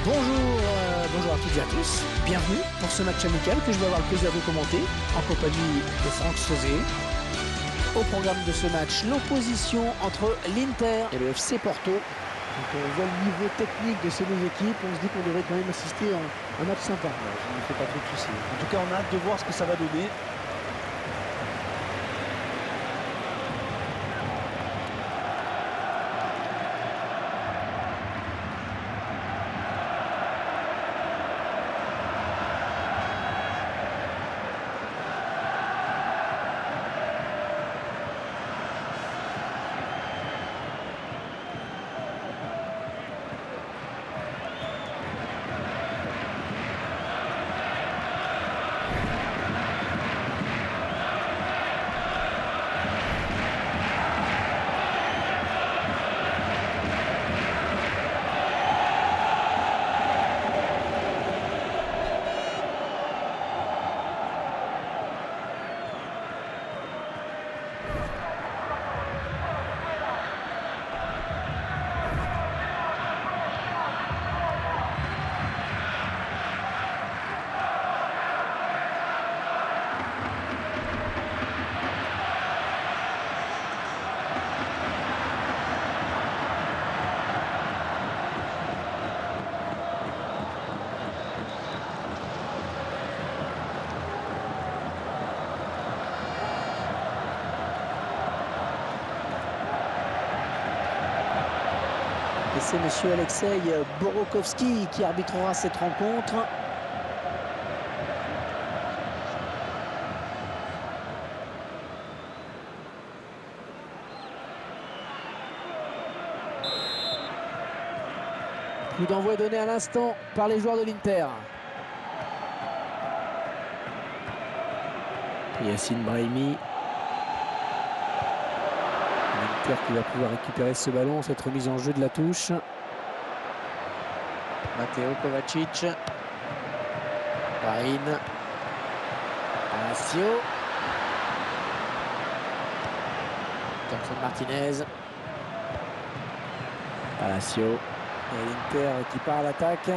Bonjour à toutes et à tous, bienvenue pour ce match amical que je vais avoir le plaisir de commenter en compagnie de Franck Sauzet. Au programme de ce match, l'opposition entre l'Inter et le FC Porto. Quand on voit le niveau technique de ces deux équipes, on se dit qu'on devrait quand même assister à un match sympa. Ouais, je ne me fais pas trop de soucis. En tout cas, on a hâte de voir ce que ça va donner. Et c'est monsieur Alexei Borokovski qui arbitrera cette rencontre. Coup d'envoi donné à l'instant par les joueurs de l'Inter. Yacine Brahimi. L'Inter qui va pouvoir récupérer ce ballon, cette remise en jeu de la touche. Matteo Kovacic. Varine. Palacio. Thompson Martinez. Palacio. Et l'Inter qui part à l'attaque.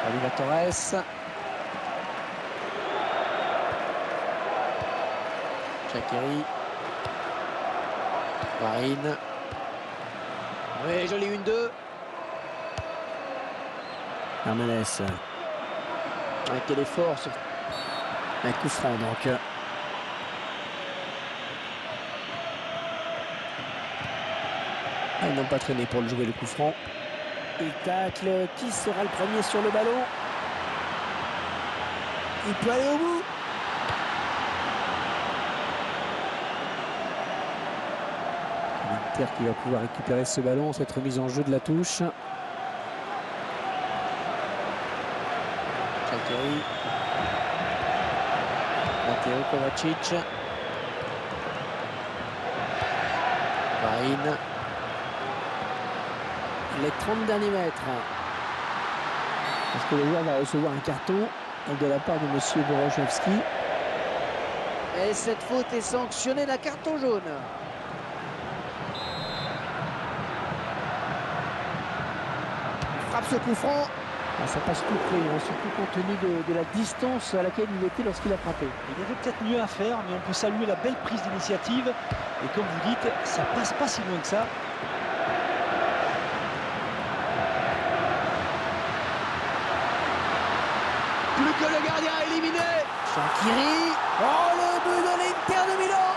Oliva Torres. Shaqiri. Varine. Oui, joli 1-2. Hermanes. Quel effort sur un coup franc donc. Ils n'ont pas traîné pour le jouer le coup franc. Il tacle. Qui sera le premier sur le ballon? Il peut aller au bout. L'Inter qui va pouvoir récupérer ce ballon, cette remise en jeu de la touche. Shaqiri. Matteo Kovacic. Varine. Les 30 derniers mètres. Est-ce que le joueur va recevoir un carton de la part de monsieur Borokovski? Et cette faute est sanctionnée d'un carton jaune. Il frappe ce coup franc. Ça passe tout près, surtout compte tenu de la distance à laquelle il était lorsqu'il a frappé. Il y avait peut-être mieux à faire, mais on peut saluer la belle prise d'initiative. Et comme vous dites, ça passe pas si loin que ça. Plus que le gardien éliminé. Shaqiri. Oh, le but de l'Inter de Milan.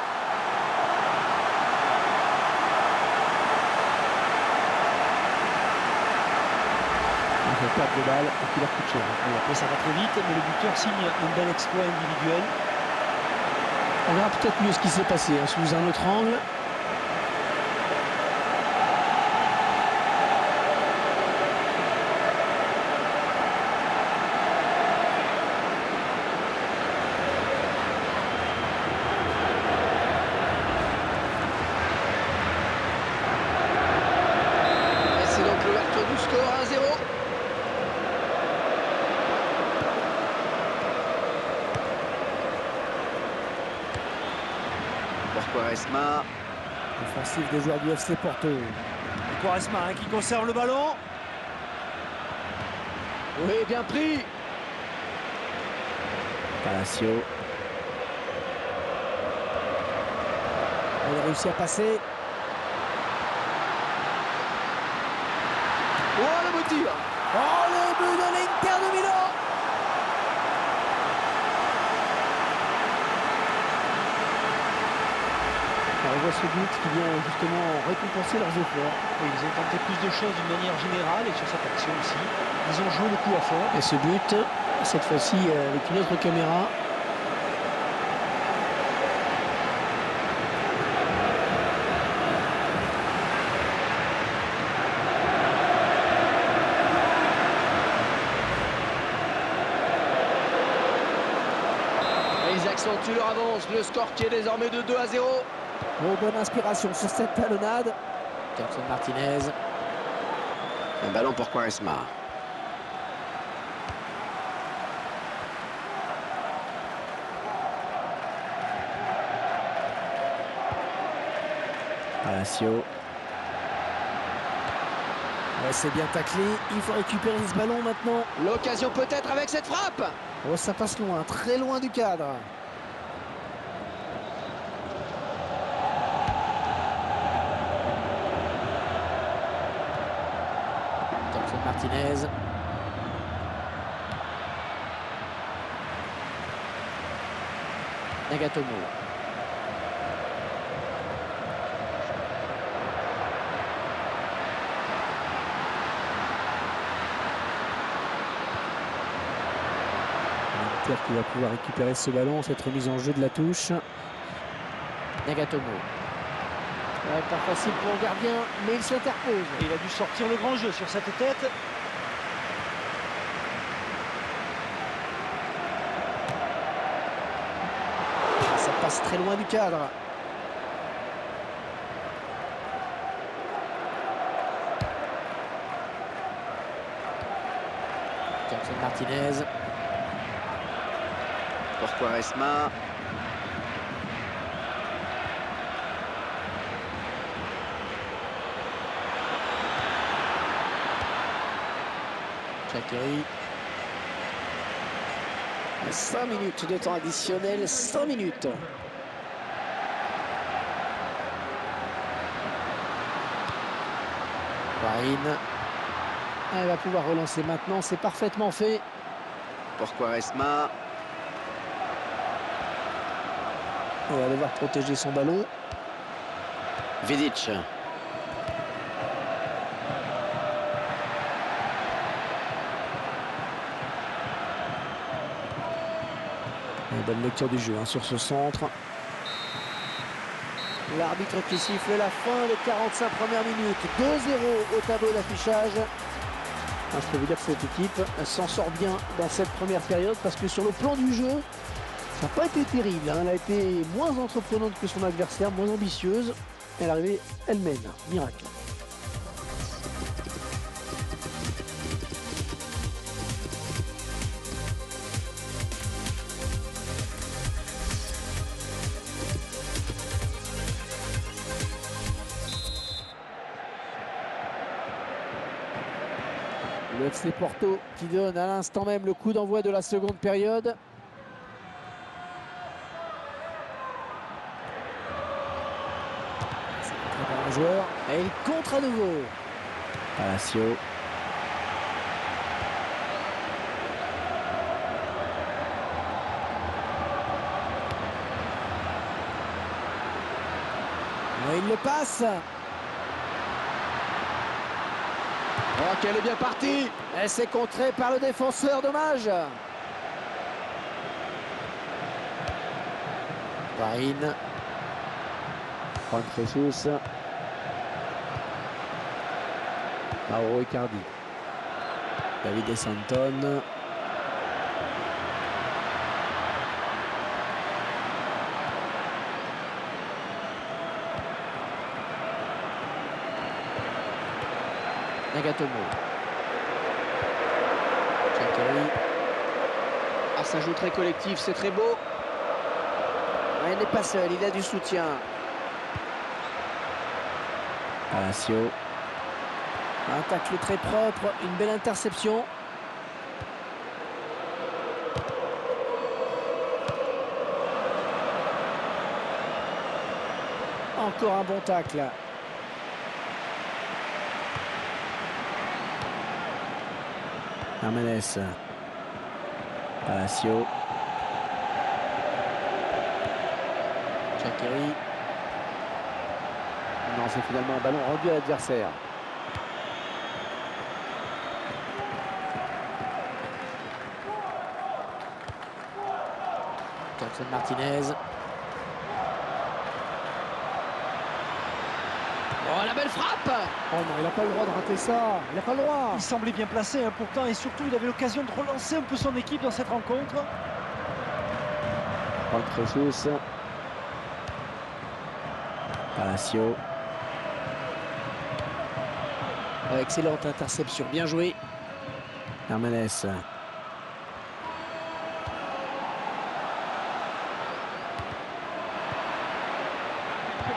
Il fait perdre de balle et qu'il leur coûte cher. Et après, ça va très vite, mais le buteur signe un bel exploit individuel. On verra peut-être mieux ce qui s'est passé sous un autre angle. Score 1-0. Pour Quaresma. Offensive des joueurs du FC Porto. Quaresma qui conserve le ballon. Oui, bien pris. Palacio. Il a réussi à passer. Oh, le beau tir. Oh, le but de l'Inter de Milan. Alors, on voit ce but qui vient justement récompenser leurs efforts. Et ils ont tenté plus de choses d'une manière générale et sur cette action aussi. Ils ont joué le coup à fond. Et ce but, cette fois-ci avec une autre caméra. Ils accentuent leur avance, le score qui est désormais de 2-0. Oh, bonne inspiration sur cette talonnade. Thompson Martinez. Un ballon pour Quaresma. Palacio. Ouais, c'est bien taclé. Il faut récupérer ce ballon maintenant. L'occasion peut-être avec cette frappe. Oh, ça passe loin, très loin du cadre. Thompson Martinez. Nagatomo. L'Inter qui va pouvoir récupérer ce ballon, cette remise en jeu de la touche. Nagatomo. Ouais, pas facile pour le gardien, mais il s'interpose. Et il a dû sortir le grand jeu sur cette tête. Ça passe très loin du cadre. Thompson Martinez. Pour Quaresma. Chakiri. 5 minutes de temps additionnel, 100 minutes. Varine. Elle va pouvoir relancer maintenant, c'est parfaitement fait. Pour Quaresma. On va devoir protéger son ballon. Vidic. Une bonne lecture du jeu sur ce centre. L'arbitre qui siffle la fin des 45 premières minutes. 2-0 au tableau d'affichage. Je peux vous dire que cette équipe s'en sort bien dans cette première période parce que sur le plan du jeu, ça n'a pas été terrible. Elle a été moins entreprenante que son adversaire, moins ambitieuse. Elle est arrivée, elle mène. Miracle. Le FC Porto qui donne à l'instant même le coup d'envoi de la seconde période. C'est un très bon joueur. Et il contre à nouveau. Palacio. Et il le passe. Oh, qu'elle est bien partie. Elle s'est contrée par le défenseur, dommage. Varine. Juan Jesus. Mauro Icardi. David Santon. Nagatomo. Chakiri. Ah, ça joue très collectif, c'est très beau. Ouais, il n'est pas seul, il a du soutien. Palacio. Un tacle très propre, une belle interception. Encore un bon tacle. Hermanes. Palacio. Shaqiri. Non, c'est finalement un ballon rendu à l'adversaire. Jackson Martinez. Oh, la belle frappe! Oh non, il n'a pas le droit de rater ça. Il n'a pas le droit. Il semblait bien placé hein, pourtant, et surtout il avait l'occasion de relancer un peu son équipe dans cette rencontre. Juan Jesus. Palacio. Excellente interception, bien joué. Hermanes.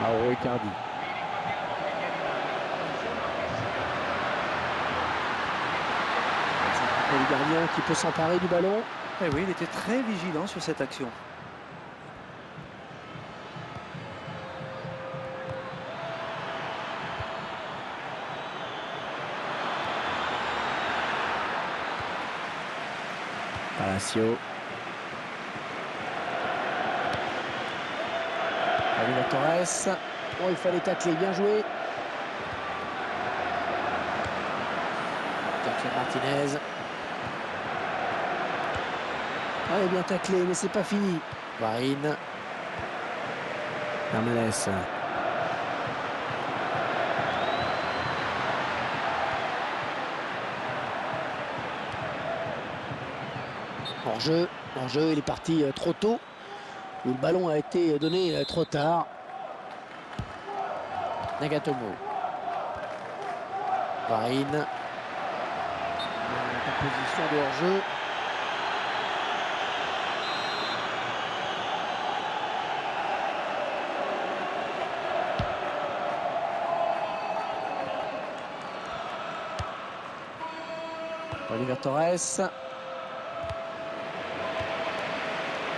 Mauro Icardi. C'est le gardien qui peut s'emparer du ballon. Eh oui, il était très vigilant sur cette action. Palacio. Oliver Torres. Oh, il fallait tacler, bien joué. Jackson Martinez. Ah, il est bien taclé, mais c'est pas fini. Varine. Hermanes. Hors-jeu, il est parti trop tôt. Où le ballon a été donné trop tard. Nagatomo. Varine. En position de hors-jeu. Oliver Torres.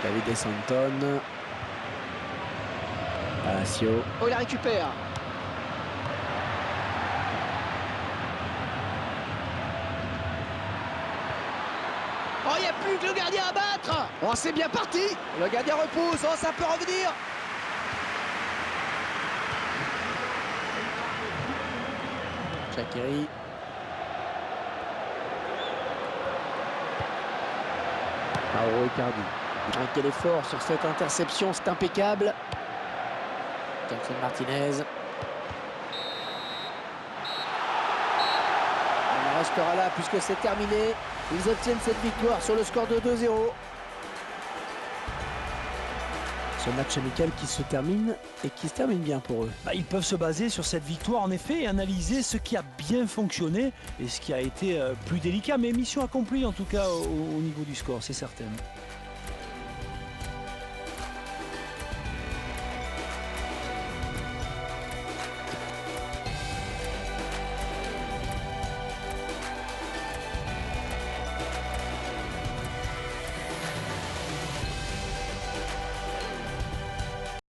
David Santon. Palacio. Oh, il la récupère. Oh, il n'y a plus que le gardien à battre. Oh, c'est bien parti. Le gardien repousse. Oh, ça peut revenir. Shaqiri. Mauro Icardi. Quel effort sur cette interception, c'est impeccable. Jackson Martinez. On en restera là puisque c'est terminé. Ils obtiennent cette victoire sur le score de 2-0. Ce match amical qui se termine et qui se termine bien pour eux. Ils peuvent se baser sur cette victoire en effet et analyser ce qui a bien fonctionné et ce qui a été plus délicat. Mais mission accomplie en tout cas au niveau du score, c'est certain.